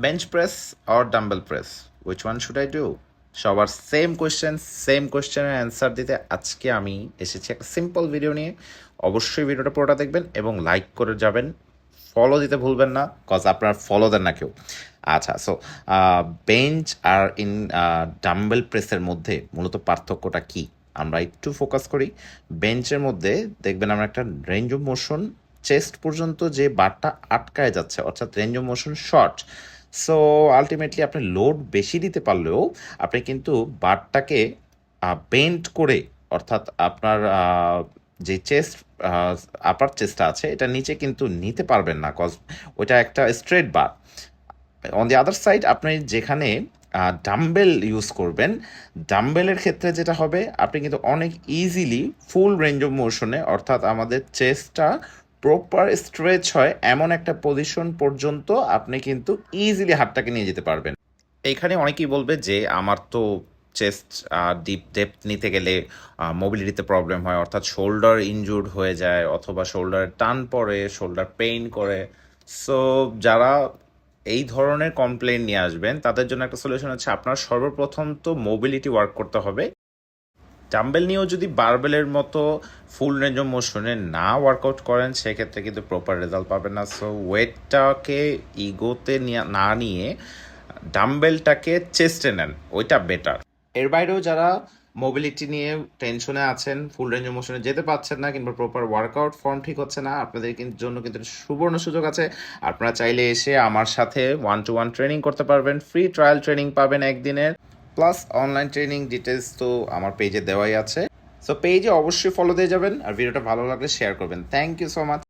Bench press or dumbbell press, which one should I do? সবার same কোয়েশ্চেনের answer দিতে আজকে আমি এসেছি একটা সিম্পল ভিডিও নিয়ে। অবশ্যই ভিডিওটা পুরোটা দেখবেন এবং লাইক করে যাবেন, ফলো দিতে ভুলবেন না, কজ আপনার ফলো দেন না কেউ। আচ্ছা, সো বেঞ্চ আর ডাম্বেল প্রেসের মধ্যে মূলত পার্থক্যটা কি আমরা একটু ফোকাস করি। বেঞ্চের মধ্যে দেখবেন আমরা একটা রেঞ্জ অফ মোশন, চেস্ট পর্যন্ত যে বারটা আটকায় যাচ্ছে, অর্থাৎ range of motion short. So ultimately আপনি লোড বেশি দিতে পারলেও আপনি কিন্তু বারটাকে বেন্ড করে, অর্থাৎ আপনার যে চেস্ট আপার চেস্টটা আছে এটা নিচে কিন্তু নিতে পারবেন না, কজ ওইটা একটা straight bar. On the other side আপনি যেখানে ডাম্বেল ইউজ করবেন, ডাম্বেলের ক্ষেত্রে যেটা হবে আপনি কিন্তু অনেক ইজিলি ফুল রেঞ্জ অফ মোশনে, অর্থাৎ আমাদের চেস্টটা প্রপার স্ট্রেচ হয় এমন একটা পজিশন পর্যন্ত আপনি কিন্তু ইজিলি হাতটাকে নিয়ে যেতে পারবেন। এইখানে অনেকেই বলবে যে আমার তো চেস্ট ডিপ ডেপথ নিতে গেলে মোবিলিটিতে প্রবলেম হয়, অর্থাৎ শোল্ডার ইনজুর্ড হয়ে যায় অথবা শোল্ডারে টান পড়ে, শোল্ডার পেইন করে। সো যারা এই ধরনের কমপ্লেন নিয়ে আসবেন তাদের জন্য একটা সলিউশন হচ্ছে আপনার সর্বপ্রথম তো মোবিলিটি ওয়ার্ক করতে হবে। ডাম্বেল নিয়েও যদি বারবেলের মতো ফুল রেঞ্জ অফ মোশনে না ওয়ার্কআউট করেন সেক্ষেত্রে কিন্তু প্রপার রেজাল্ট পাবেন না। সো ওয়েটটাকে ইগোতে না নিয়ে ডাম্বেলটাকে চেস্টে নেন, ওইটা বেটার। এর বাইরেও যারা মোবিলিটি নিয়ে টেনশনে আছেন, ফুল রেঞ্জ অফ মোশনে যেতে পারছেন না কিংবা প্রপার ওয়ার্কআউট ফর্ম ঠিক হচ্ছে না, আপনাদের জন্য কিন্তু সুবর্ণ সুযোগ আছে। আপনারা চাইলে এসে আমার সাথে 1-to-1 ট্রেনিং করতে পারবেন, ফ্রি ট্রায়াল ট্রেনিং পাবেন একদিনের, প্লাস অনলাইন ট্রেনিং ডিটেলস তো আমার পেজে দেওয়াই আছে। সো পেজে অবশ্যই ফলো দিয়ে যাবেন আর ভিডিওটা ভালো লাগলে শেয়ার করবেন। Thank you so much.